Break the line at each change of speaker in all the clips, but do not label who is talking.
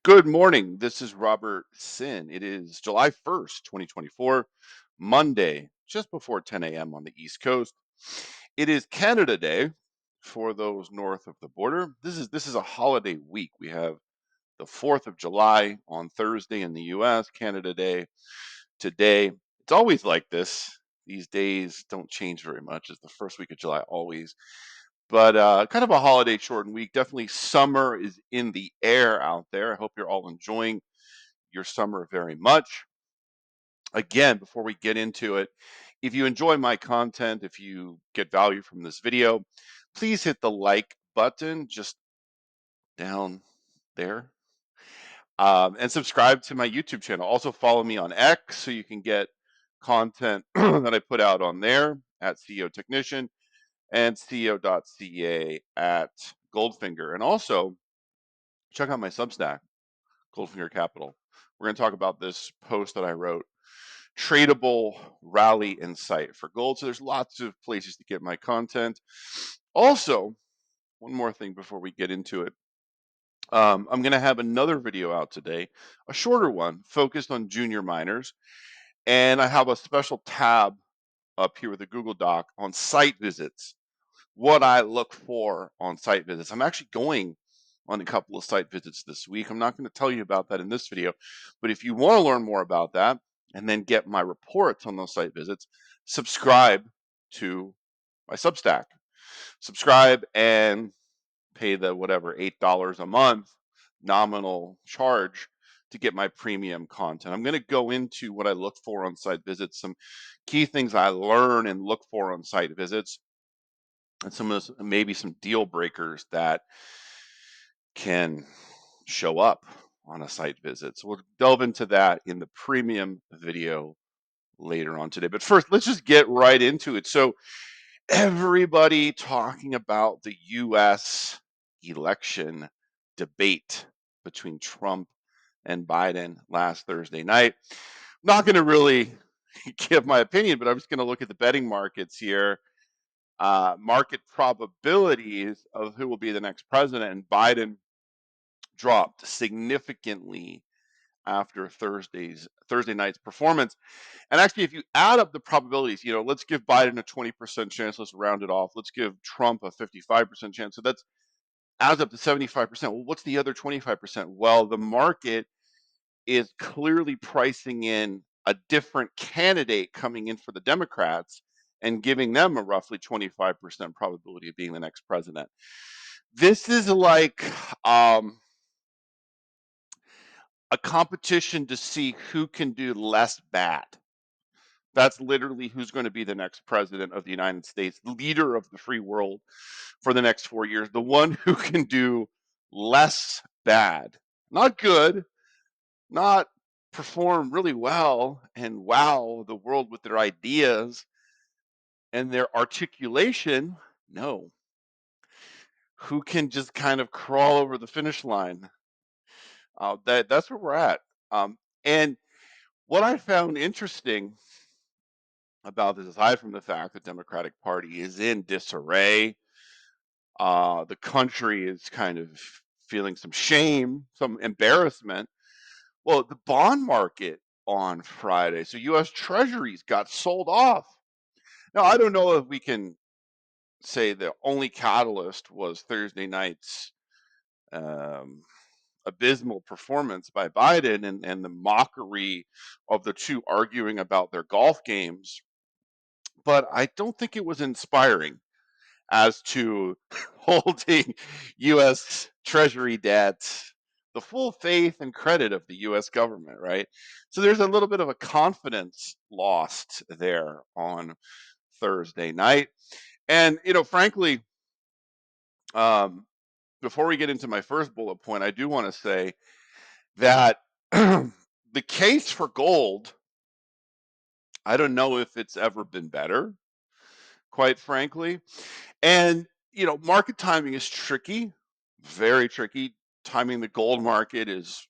Good morning. This is Robert Sin. It is July 1st, 2024, Monday, just before 10 a.m. on the East Coast. It is Canada Day for those north of the border. This is a holiday week. We have the 4th of July on Thursday in the US, Canada Day today. It's always like this. These days don't change very much. It's the first week of July always. But kind of a holiday shortened week. Definitely summer is in the air out there. I hope you're all enjoying your summer very much. Again, before we get into it, if you enjoy my content, if you get value from this video, please hit the like button just down there, and subscribe to my YouTube channel. Also follow me on X so you can get content that I put out on there at CEO Technician and CEO.ca at Goldfinger. And also check out my Substack, Goldfinger Capital. We're going to talk about this post that I wrote, Tradable Rally Insight for Gold. So there's lots of places to get my content. Also, one more thing before we get into it. I'm going to have another video out today, a shorter one focused on junior miners. And I have a special tab up here with a Google Doc on site visits, what I look for on site visits. I'm actually going on a couple of site visits this week. I'm not going to tell you about that in this video, but if you want to learn more about that and then get my reports on those site visits, subscribe to my Substack. Subscribe and pay the whatever $8 a month nominal charge to get my premium content. I'm going to go into what I look for on site visits, some key things I learn and look for on site visits, and some of those, maybe some deal breakers that can show up on a site visit. So we'll delve into that in the premium video later on today. But first, let's just get right into it. So everybody talking about the US election debate between Trump and Biden last Thursday night. I'm not going to really give my opinion, but I'm just going to look at the betting markets here. Market probabilities of who will be the next president, and Biden dropped significantly after Thursday night's performance. And actually, if you add up the probabilities, let's give Biden a 20% chance. Let's round it off. Let's give Trump a 55% chance. So that's adds up to 75%. Well, what's the other 25%? Well, the market is clearly pricing in a different candidate coming in for the Democrats and giving them a roughly 25% probability of being the next president. This is like a competition to see who can do less bad. That's literally who's going to be the next president of the United States, leader of the free world for the next 4 years, the one who can do less bad, not good, not perform really well and wow the world with their ideas and their articulation. No, who can just kind of crawl over the finish line. That's where we're at. And what I found interesting about this, aside from the fact the Democratic Party is in disarray, the country is kind of feeling some shame, some embarrassment. Well, the bond market on Friday, so U.S. Treasuries got sold off. Now, I don't know if we can say the only catalyst was Thursday night's um, abysmal performance by Biden and the mockery of the two arguing about their golf games, but I don't think it was inspiring as to holding U.S. Treasury debt, the full faith and credit of the U.S. government, right? So there's a little bit of a confidence lost there on Thursday night. And, frankly, um, before we get into my first bullet point, I do want to say that the case for gold, I don't know if it's ever been better, quite frankly. And, market timing is tricky, very tricky. Timing the gold market is,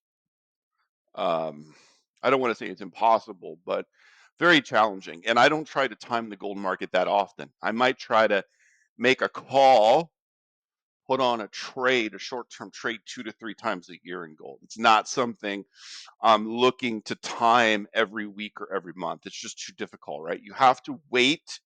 I don't want to say it's impossible, but very challenging. And I don't try to time the gold market that often. I might try to make a call put on a trade, a short-term trade 2 to 3 times a year in gold. It's not something I'm looking to time every week or every month. It's just too difficult, right? You have to wait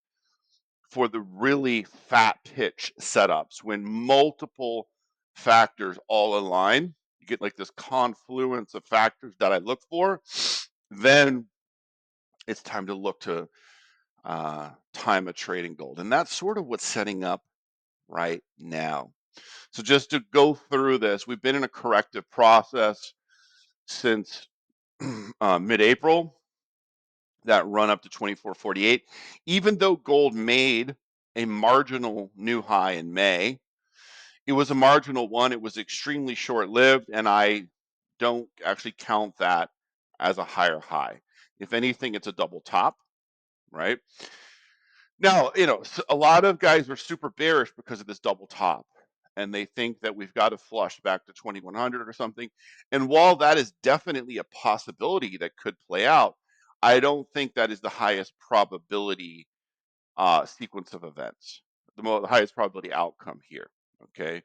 for the really fat pitch setups when multiple factors all align. You get like this confluence of factors that I look for. Then it's time to look to time a trade in gold. And that's sort of what's setting up right now. So just to go through this, we've been in a corrective process since mid-April, that run up to 24.48. Even though gold made a marginal new high in May, it was a marginal one. It was extremely short-lived, and I don't actually count that as a higher high. If anything, it's a double top, right? Now, a lot of guys are super bearish because of this double top, and they think that we've got to flush back to 2100 or something. And while that is definitely a possibility that could play out, I don't think that is the highest probability sequence of events, the highest probability outcome here. Okay.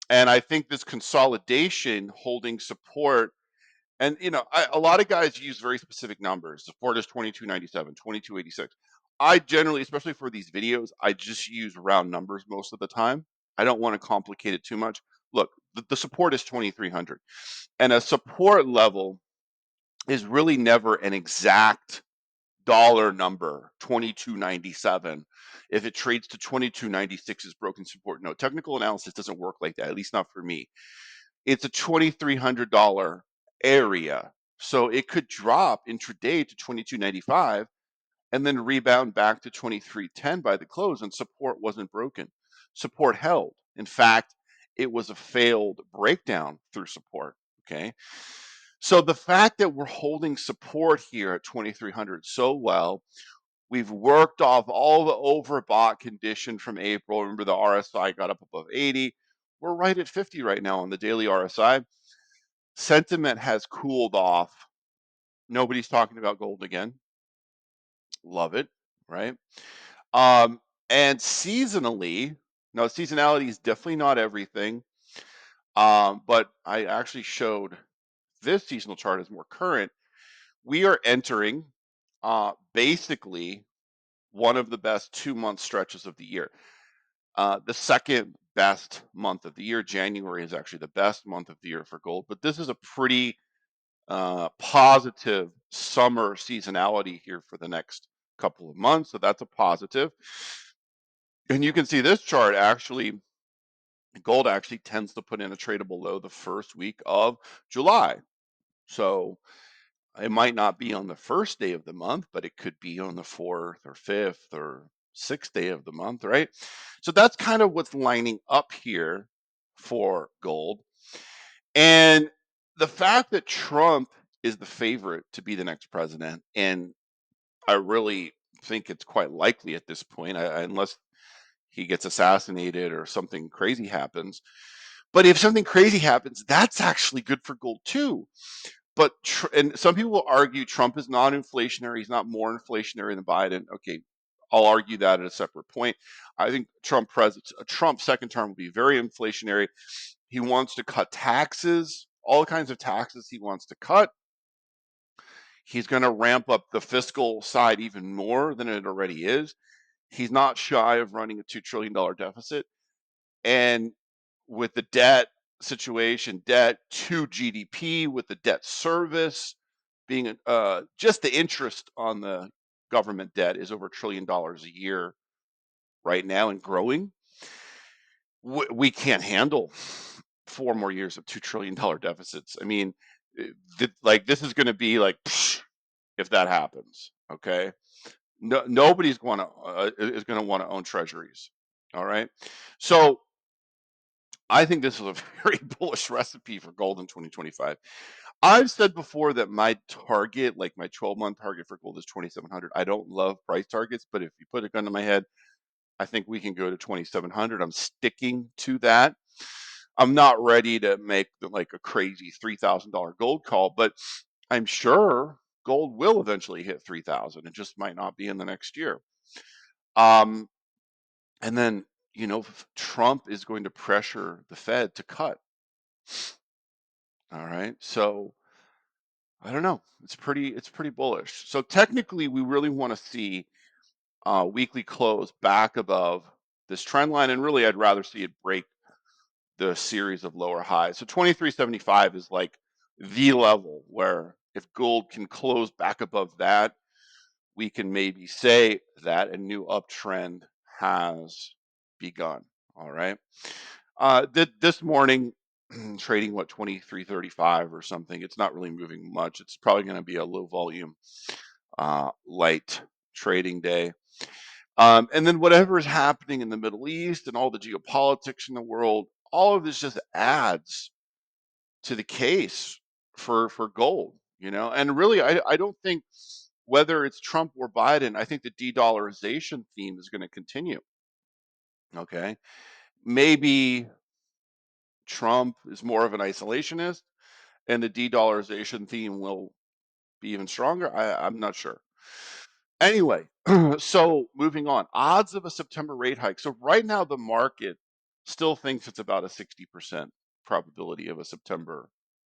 And I think this consolidation holding support, and a lot of guys use very specific numbers. Support is 2297, 2286. I generally, especially for these videos, I just use round numbers most of the time. I don't want to complicate it too much. Look, the support is 2300, and a support level is really never an exact dollar number, 2297. If it trades to 2296 is broken support. No, technical analysis doesn't work like that, at least not for me. It's a $2,300 area. So it could drop intraday to 2295 and then rebound back to 2310 by the close, and support wasn't broken. Support held. In fact, it was a failed breakdown through support. Okay. So the fact that we're holding support here at 2300 so well, we've worked off all the overbought condition from April. Remember, the RSI got up above 80. We're right at 50 right now on the daily RSI. Sentiment has cooled off. Nobody's talking about gold again. Love it, right? And seasonally, no, seasonality is definitely not everything. But I actually showed this seasonal chart as more current. We are entering basically one of the best 2-month stretches of the year. The second best month of the year, January, is actually the best month of the year for gold. But this is a pretty positive summer seasonality here for the next couple of months. So that's a positive. And you can see this chart actually, gold actually tends to put in a tradable low the first week of July. So it might not be on the first day of the month, but it could be on the 4th or 5th or 6th day of the month, right? So that's kind of what's lining up here for gold. And the fact that Trump is the favorite to be the next president, and I really think it's quite likely at this point, unless he gets assassinated or something crazy happens. But if something crazy happens, that's actually good for gold too. But and some people will argue Trump is non-inflationary. He's not more inflationary than Biden. Okay, I'll argue that at a separate point. I think Trump second term will be very inflationary. He wants to cut taxes, all kinds of taxes he wants to cut. He's going to ramp up the fiscal side even more than it already is. He's not shy of running a $2 trillion deficit. And with the debt situation, debt to GDP, with the debt service being just the interest on the government debt is over $1 trillion a year right now and growing. We can't handle 4 more years of $2 trillion deficits. I mean, this is going to be like, if that happens, okay? No, nobody's going to is going to want to own treasuries. All right. So I think this is a very bullish recipe for gold in 2025. I've said before that my target, like my 12-month target for gold, is 2,700. I don't love price targets, but if you put a gun to my head, I think we can go to 2,700. I'm sticking to that. I'm not ready to make like a crazy $3,000 gold call, but I'm sure gold will eventually hit 3,000. It just might not be in the next year. And then Trump is going to pressure the Fed to cut. All right. So I don't know. It's pretty bullish. So technically, we really want to see weekly close back above this trend line, and really, I'd rather see it break the series of lower highs. So 2375 is like the level where if gold can close back above that, we can maybe say that a new uptrend has begun. All right. This morning, trading 2335 or something. It's not really moving much. It's probably going to be a low volume, light trading day. And then whatever is happening in the Middle East and all the geopolitics in the world, all of this just adds to the case for gold. And really, I don't think whether it's Trump or Biden, I think the de-dollarization theme is going to continue. Okay, maybe Trump is more of an isolationist, and the de-dollarization theme will be even stronger. I'm not sure. Anyway, so moving on, odds of a September rate hike. So right now the market still thinks it's about a 60% probability of a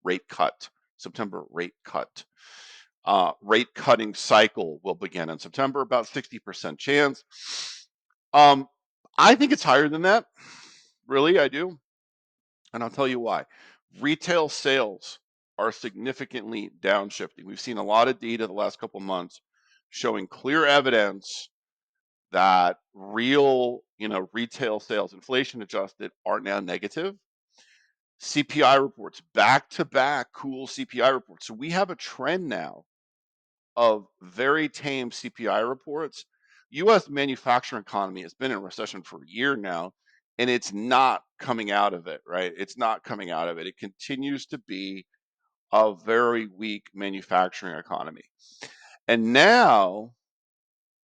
rate cut. September rate cut. Rate cutting cycle will begin in September, about 60% chance. I think it's higher than that. Really, I do. And I'll tell you why. Retail sales are significantly downshifting. We've seen a lot of data the last couple months showing clear evidence that real, retail sales, inflation adjusted, are now negative. CPI reports, back to back cool CPI reports. So we have a trend now of very tame CPI reports. US manufacturing economy has been in recession for a year now, and it's not coming out of it, right? It's not coming out of it. It continues to be a very weak manufacturing economy. And now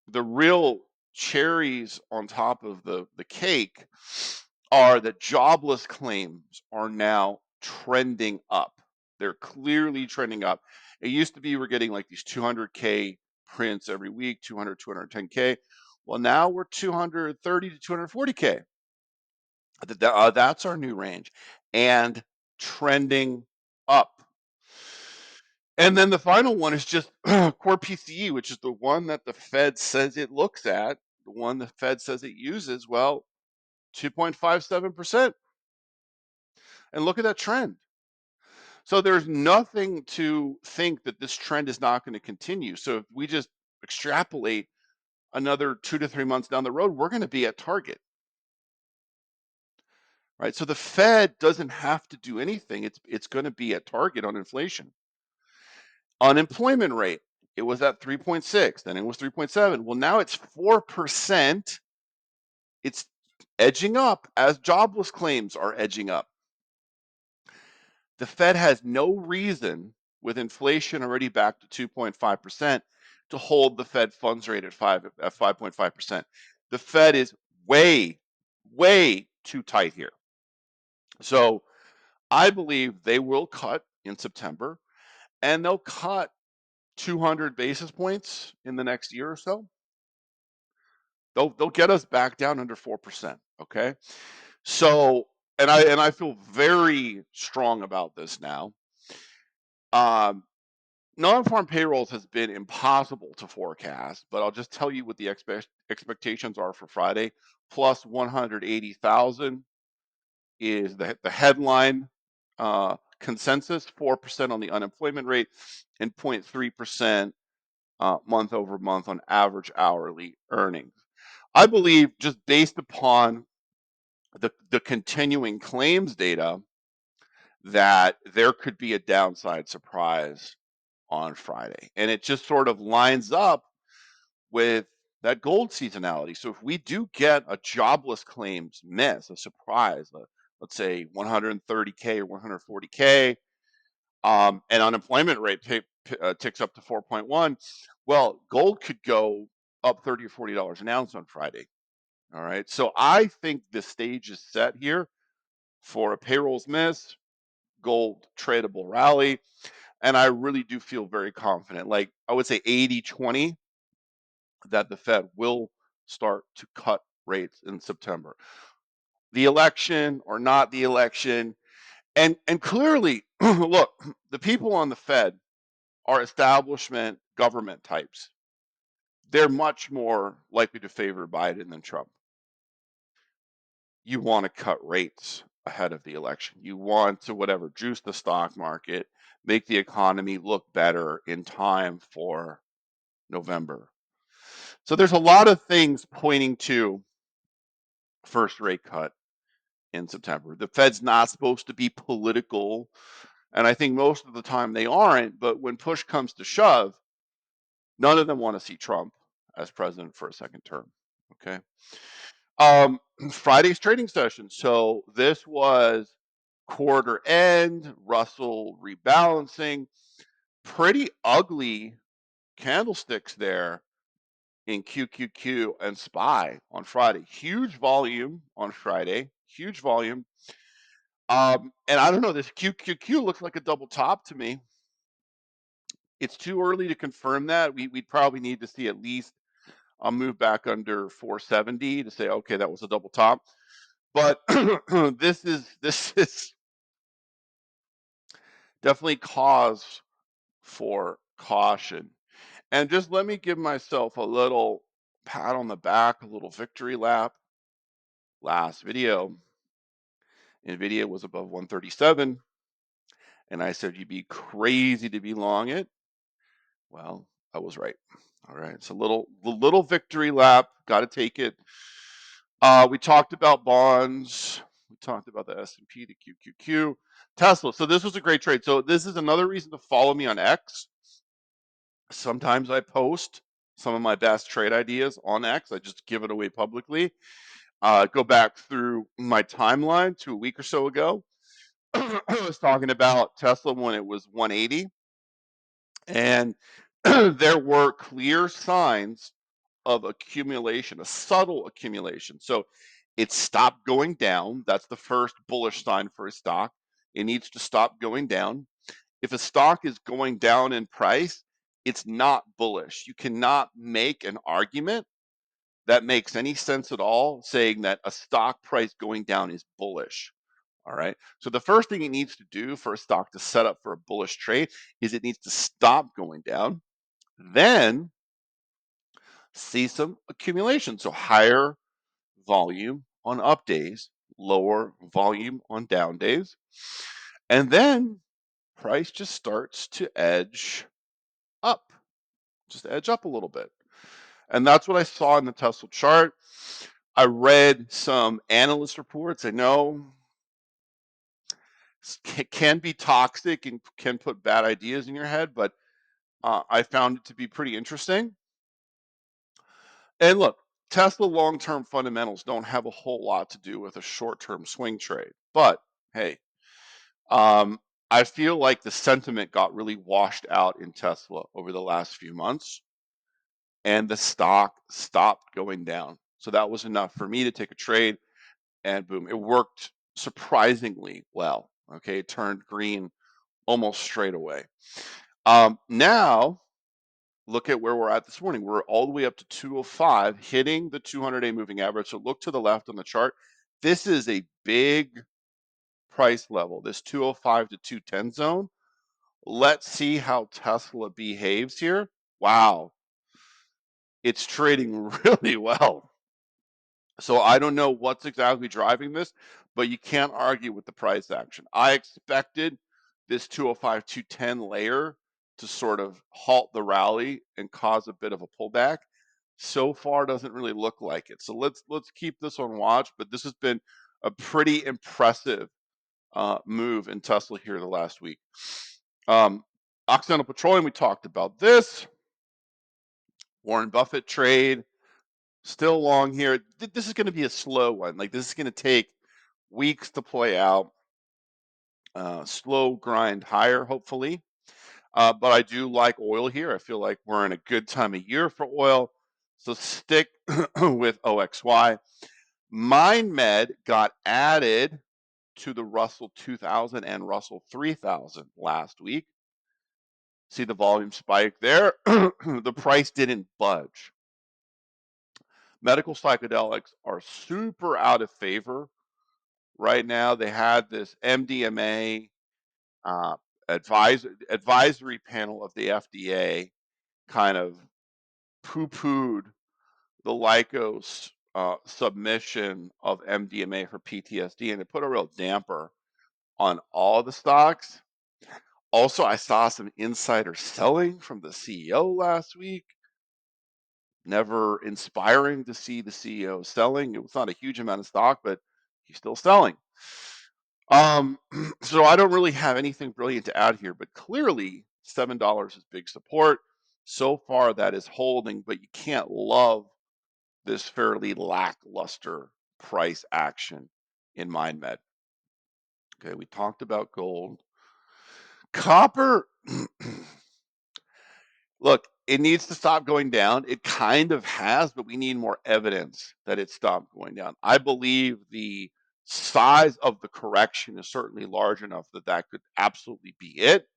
the real cherries on top of the cake are that jobless claims are now trending up. They're clearly trending up. It used to be we're getting like these 200K prints every week, 200, 210K. Well, now we're 230 to 240K. That's our new range, and trending up. And then the final one is just core PCE, which is the one that the Fed says it looks at, the one the Fed says it uses. Well, 2.57%. And look at that trend. So there's nothing to think that this trend is not going to continue. So if we just extrapolate another 2 to 3 months down the road, we're going to be at target, right? So the Fed doesn't have to do anything. It's going to be at target on inflation. Unemployment rate, it was at 3.6, then it was 3.7. Well, now it's 4%. It's edging up as jobless claims are edging up. The Fed has no reason, with inflation already back to 2.5%, to hold the Fed funds rate at 5.5%. The Fed is way, way too tight here. So I believe they will cut in September, and they'll cut 200 basis points in the next year or so. They'll get us back down under 4%. Okay. So, and I feel very strong about this now. Um, Non-farm payrolls has been impossible to forecast, but I'll just tell you what the expectations are for Friday. Plus 180,000 is the headline consensus, 4% on the unemployment rate, and 0.3% month over month on average hourly earnings. I believe, just based upon the continuing claims data, that there could be a downside surprise on Friday. And it just sort of lines up with that gold seasonality. So if we do get a jobless claims miss, a surprise, let's say 130K or 140K, and unemployment rate ticks up to 4.1, well, gold could go up 30 or $40 an ounce on Friday. All right. So I think the stage is set here for a payrolls miss, gold tradable rally. And I really do feel very confident. Like, I would say 80-20, that the Fed will start to cut rates in September. The election or not the election, and clearly, look, the people on the Fed are establishment government types. They're much more likely to favor Biden than Trump. You want to cut rates ahead of the election. You want to whatever juice the stock market, make the economy look better in time for November. So there's a lot of things pointing to first rate cut in September. The Fed's not supposed to be political, and I think most of the time they aren't, but when push comes to shove, none of them want to see Trump as president for a second term. Okay. Um, Friday's trading session. So this was quarter end, Russell rebalancing, pretty ugly candlesticks there in QQQ and SPY on Friday. Huge volume on Friday, huge volume. And I don't know, this QQQ looks like a double top to me. It's too early to confirm that. We'd probably need to see at least a move back under 470 to say, okay, that was a double top. But this is definitely cause for caution. And just let me give myself a little pat on the back, a little victory lap. Last video, NVDA was above 137, and I said you'd be crazy to be long it. Well, I was right. All right, it's a little victory lap. Got to take it. We talked about bonds. We talked about the S&P, the QQQ, Tesla. So this was a great trade. So this is another reason to follow me on X. Sometimes I post some of my best trade ideas on X. I just give it away publicly. Go back through my timeline to a week or so ago. I was talking about Tesla when it was 180, and there were clear signs of accumulation, a subtle accumulation. So it stopped going down. That's the first bullish sign for a stock. It needs to stop going down. If a stock is going down in price, it's not bullish. You cannot make an argument that makes any sense at all saying that a stock price going down is bullish. All right. So the first thing it needs to do for a stock to set up for a bullish trade is it needs to stop going down. Then see some accumulation. So higher volume on up days, lower volume on down days. And then price just starts to edge up, just edge up a little bit. And that's what I saw in the Tesla chart. I read some analyst reports. I know it can be toxic and can put bad ideas in your head, but I found it to be pretty interesting. And look, Tesla long-term fundamentals don't have a whole lot to do with a short-term swing trade. But hey, um, I feel like the sentiment got really washed out in Tesla over the last few months, and the stock stopped going down. So that was enough for me to take a trade, and boom, it worked surprisingly well. Okay, it turned green almost straight away. Now look at where we're at this morning. We're all the way up to 205, hitting the 200-day moving average. So look to the left on the chart. This is a big price level, this 205 to 210 zone. Let's see how Tesla behaves here. Wow, it's trading really well. So I don't know what's exactly driving this, but you can't argue with the price action. I expected this 205, 210 layer to sort of halt the rally and cause a bit of a pullback. So far, doesn't really look like it. So let's keep this on watch. But this has been a pretty impressive move in Tesla here the last week. Occidental Petroleum, we talked about this. Warren Buffett trade. Still long here. This is going to be a slow one. Like this is going to take weeks to play out. Slow grind higher, hopefully. But I do like oil here. I feel like we're in a good time of year for oil. So stick with OXY. MindMed got added to the Russell 2000 and Russell 3000 last week. See the volume spike there? The price didn't budge. medical psychedelics are super out of favor right now. They had this MDMA uh, advisory panel of the FDA kind of poo-pooed the Lycos submission of MDMA for PTSD, and it put a real damper on all the stocks. Also, I saw some insider selling from the CEO last week. Never inspiring to see the CEO selling. It was not a huge amount of stock, but he's still selling. So I don't really have anything brilliant to add here, but clearly $7 is big support. So far that is holding, but you can't love this fairly lackluster price action in MindMed. Okay, we talked about gold. Copper, look, it needs to stop going down. It kind of has, but we need more evidence that it stopped going down. I believe the size of the correction is certainly large enough that that could absolutely be it.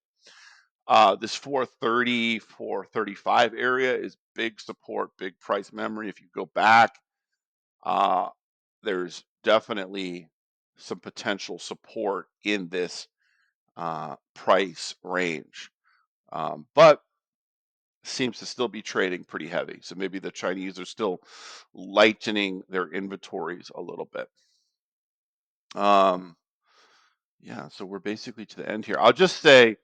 This 430, 435 area is big support, big price memory. If you go back, uh, there's definitely some potential support in this price range. But seems to still be trading pretty heavy. So maybe the Chinese are still lightening their inventories a little bit. Yeah, so we're basically to the end here. I'll just say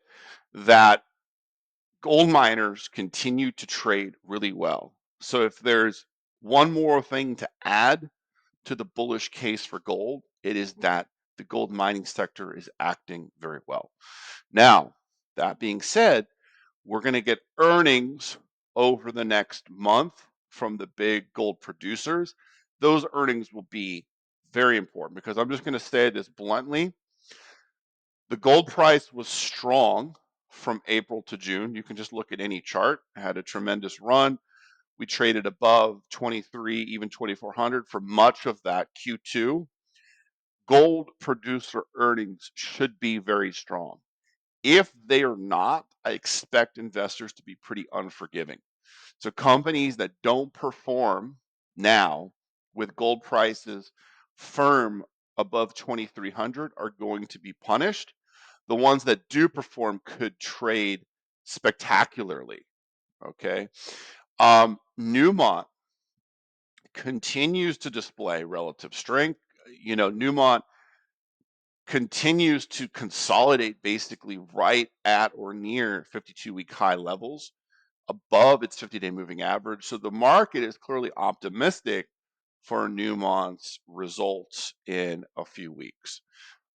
that gold miners continue to trade really well. So if there's one more thing to add to the bullish case for gold, it is that the gold mining sector is acting very well. Now, that being said, we're going to get earnings over the next month from the big gold producers. Those earnings will be very important because I'm just going to say this bluntly. The gold price was strong from April to June. You can just look at any chart. It had a tremendous run. We traded above 23, even 2400 for much of that Q2. Gold producer earnings should be very strong. If they are not, I expect investors to be pretty unforgiving. So companies that don't perform now with gold prices firm above 2300 are going to be punished. The ones that do perform could trade spectacularly. Okay. Newmont continues to display relative strength. Newmont continues to consolidate basically right at or near 52-week high levels above its 50-day moving average. So the market is clearly optimistic for Newmont's results in a few weeks.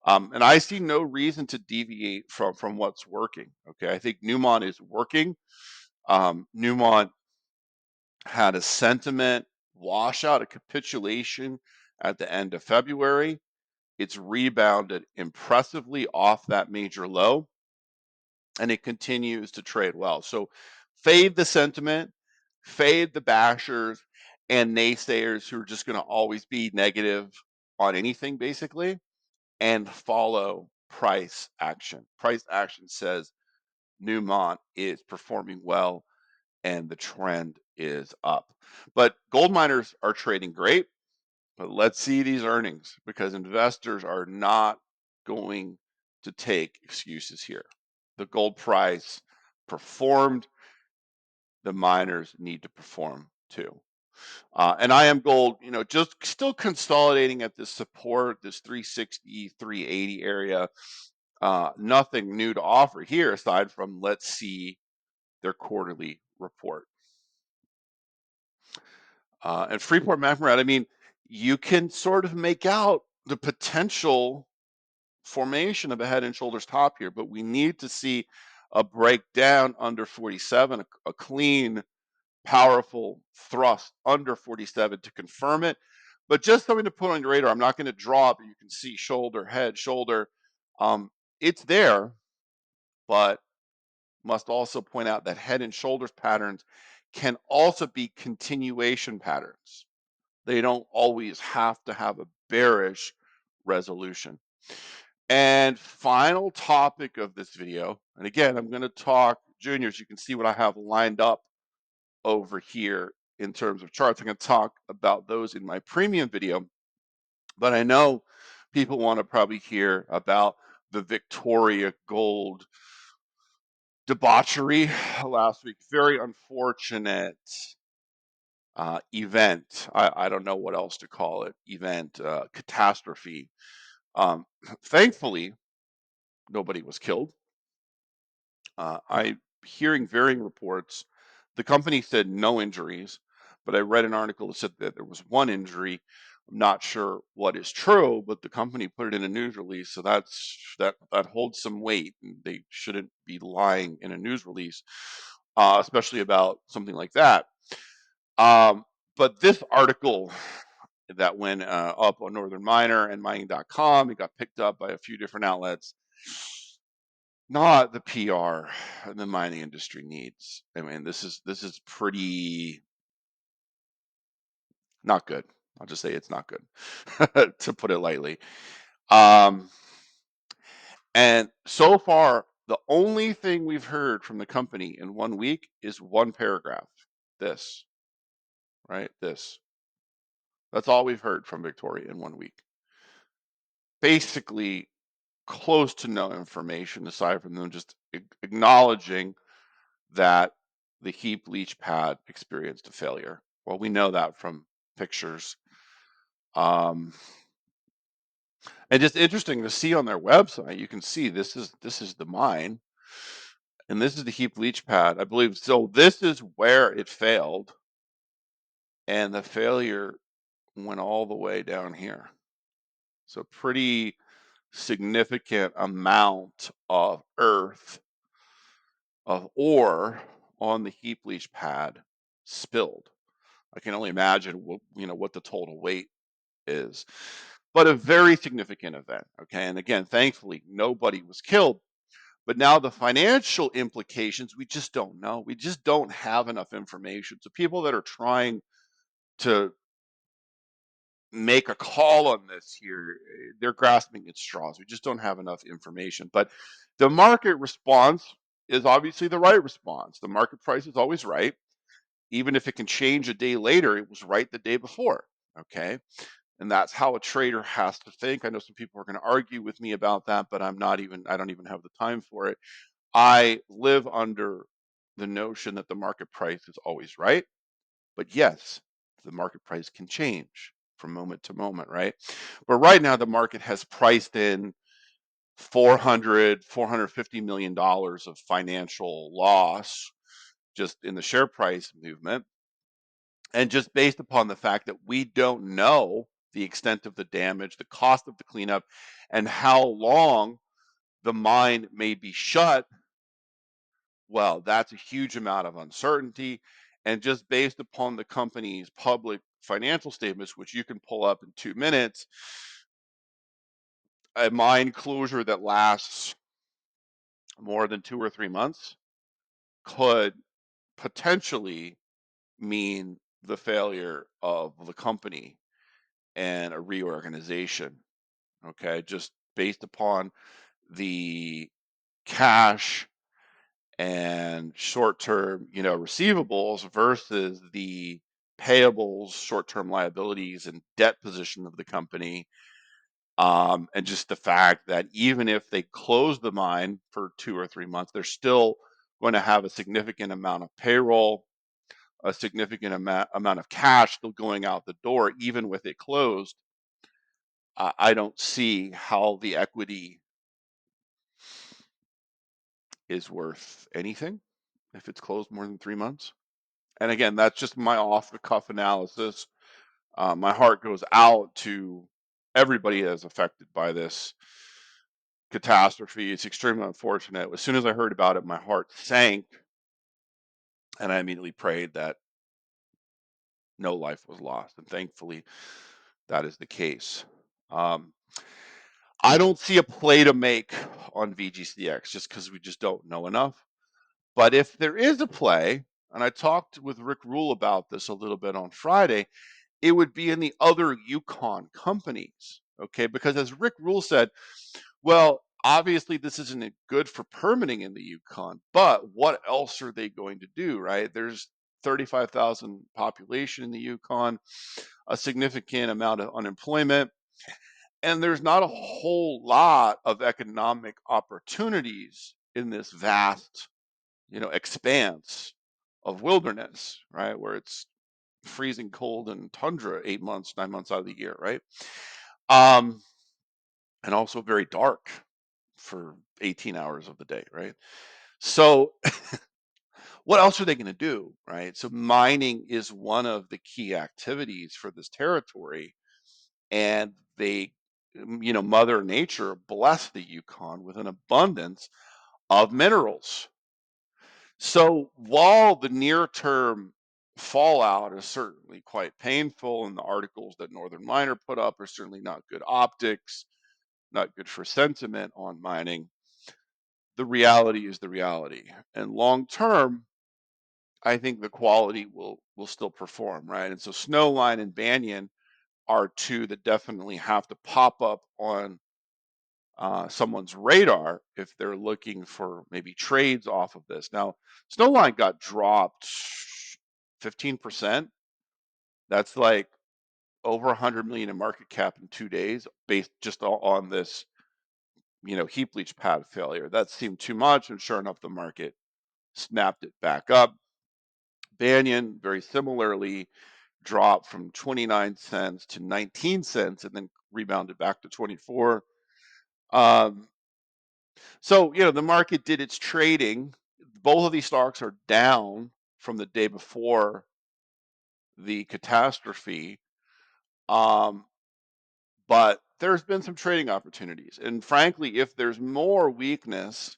And I see no reason to deviate from what's working. Okay, I think Newmont is working. Newmont had a sentiment washout, a capitulation at the end of February. It's rebounded impressively off that major low, and it continues to trade well. So fade the sentiment, fade the bashers and naysayers who are just going to always be negative on anything, basically, and follow price action. Price action says Newmont is performing well and the trend is up. But gold miners are trading great. But let's see these earnings because investors are not going to take excuses here. The gold price performed, the miners need to perform too. And I am gold, just still consolidating at this support, this 360, 380 area. Nothing new to offer here aside from let's see their quarterly report. And Freeport McMoran, I mean, you can sort of make out the potential formation of a head and shoulders top here, but we need to see a breakdown under 47, a clean, powerful thrust under 47 to confirm it. But just something to put on your radar. I'm not going to draw it, but you can see shoulder, head, shoulder. It's there, but must also point out that head and shoulders patterns can also be continuation patterns. They don't always have to have a bearish resolution. And final topic of this video, and again, I'm going to talk juniors. You can see what I have lined up over here in terms of charts. I'm going to talk about those in my premium video, but I know people want to probably hear about the Victoria Gold debauchery last week. Very unfortunate event. I don't know what else to call it. Event, catastrophe. Thankfully, nobody was killed. I hearing varying reports. The company said no injuries, but I read an article that said that there was one injury. I'm not sure what is true, but the company put it in a news release, so that holds some weight. And they shouldn't be lying in a news release, especially about something like that. But this article that went up on Northern Miner and mining.com, it got picked up by a few different outlets. Not the PR the mining industry needs. I mean, this is pretty not good. I'll just say it's not good, to put it lightly. And so far, the only thing we've heard from the company in 1 week is one paragraph. This, right? This. That's all we've heard from Victoria in 1 week. Basically, close to no information aside from them just acknowledging that the heap leach pad experienced a failure. Well, we know that from pictures. And just interesting to see on their website, you can see this is the mine, and this is the heap leach pad, I believe. So this is where it failed, and the failure went all the way down here. So pretty significant amount of earth, of ore on the heap leach pad spilled. I can only imagine what the total weight is, but a very significant event. Okay, and again, thankfully, nobody was killed. But now the financial implications, we just don't know. We just don't have enough information. So people that are trying to make a call on this here, they're grasping at straws. We just don't have enough information. But the market response is obviously the right response. The market price is always right. Even if it can change a day later, it was right the day before. Okay. And that's how a trader has to think. I know some people are going to argue with me about that, but I don't even have the time for it. I live under the notion that the market price is always right. But yes, the market price can change from moment to moment, right? But right now, the market has priced in $450 million of financial loss just in the share price movement. And just based upon the fact that we don't know the extent of the damage, the cost of the cleanup, and how long the mine may be shut, well, that's a huge amount of uncertainty. And just based upon the company's public financial statements, which you can pull up in 2 minutes, a mine closure that lasts more than 2 or 3 months could potentially mean the failure of the company and a reorganization. Okay, just based upon the cash and short-term, receivables versus the payables, short-term liabilities, and debt position of the company. And just the fact that even if they close the mine for 2 or 3 months, they're still going to have a significant amount of payroll, a significant amount of cash still going out the door, even with it closed. I don't see how the equity is worth anything if it's closed more than 3 months. And again, that's just my off the cuff analysis. My heart goes out to everybody that's affected by this catastrophe. It's extremely unfortunate. As soon as I heard about it, my heart sank, and I immediately prayed that no life was lost. And thankfully, that is the case. I don't see a play to make on VGCX just because we just don't know enough. But if there is a play, and I talked with Rick Rule about this a little bit on Friday, it would be in the other Yukon companies. Okay, because as Rick Rule said, well, obviously this isn't good for permitting in the Yukon, but what else are they going to do, right? There's 35,000 population in the Yukon, a significant amount of unemployment, and there's not a whole lot of economic opportunities in this vast, expanse of wilderness, right? Where it's freezing cold and tundra 8 months, 9 months out of the year, right? Um, and also very dark for 18 hours of the day, right? So what else are they going to do, right? So mining is one of the key activities for this territory, and Mother Nature blessed the Yukon with an abundance of minerals. So while the near term fallout is certainly quite painful, and the articles that Northern Miner put up are certainly not good optics, not good for sentiment on mining, the reality is the reality. And long term, I think the quality will still perform, right? And so Snowline and Banyan are two that definitely have to pop up on someone's radar if they're looking for maybe trades off of this. Now, Snowline got dropped 15%. That's like over 100 million in market cap in 2 days, based just on this, heap leach pad failure. That seemed too much, and sure enough, the market snapped it back up. Banyan, very similarly, dropped from 29 cents to 19 cents and then rebounded back to 24. Um, so, the market did its trading. Both of these stocks are down from the day before the catastrophe. Um, but there's been some trading opportunities. And frankly, if there's more weakness,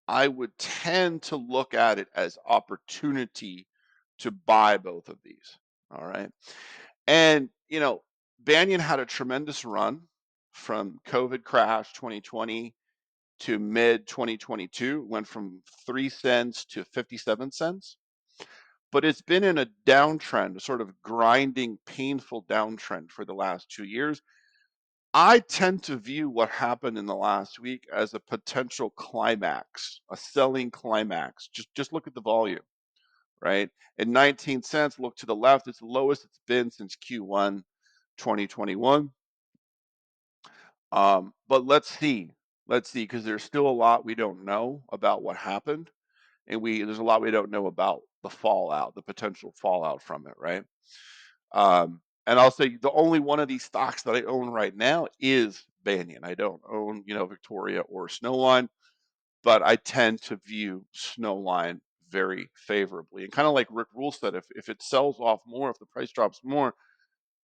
I would tend to look at it as opportunity to buy both of these. All right. And, Banyan had a tremendous run from COVID crash 2020 to mid 2022, went from 3 cents to 57 cents. But it's been in a downtrend, a sort of grinding, painful downtrend for the last 2 years. I tend to view what happened in the last week as a potential climax, a selling climax. Just look at the volume, right? At 19 cents, look to the left, it's the lowest it's been since Q1 2021. But let's see, because there's still a lot we don't know about what happened, and there's a lot we don't know about the fallout, the potential fallout from it, right? And I'll say the only one of these stocks that I own right now is Banyan. I don't own, Victoria or Snowline, but I tend to view Snowline very favorably. And kind of like Rick Rule said, if it sells off more, if the price drops more,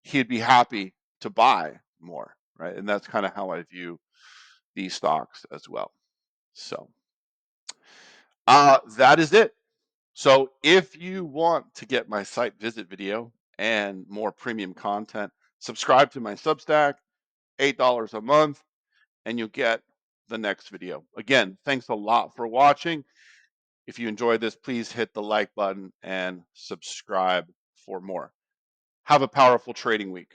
he'd be happy to buy more, right? And that's kind of how I view these stocks as well. So that is it. So if you want to get my site visit video and more premium content, subscribe to my Substack, $8 a month, and you'll get the next video. Again, thanks a lot for watching. If you enjoyed this, please hit the like button and subscribe for more. Have a powerful trading week.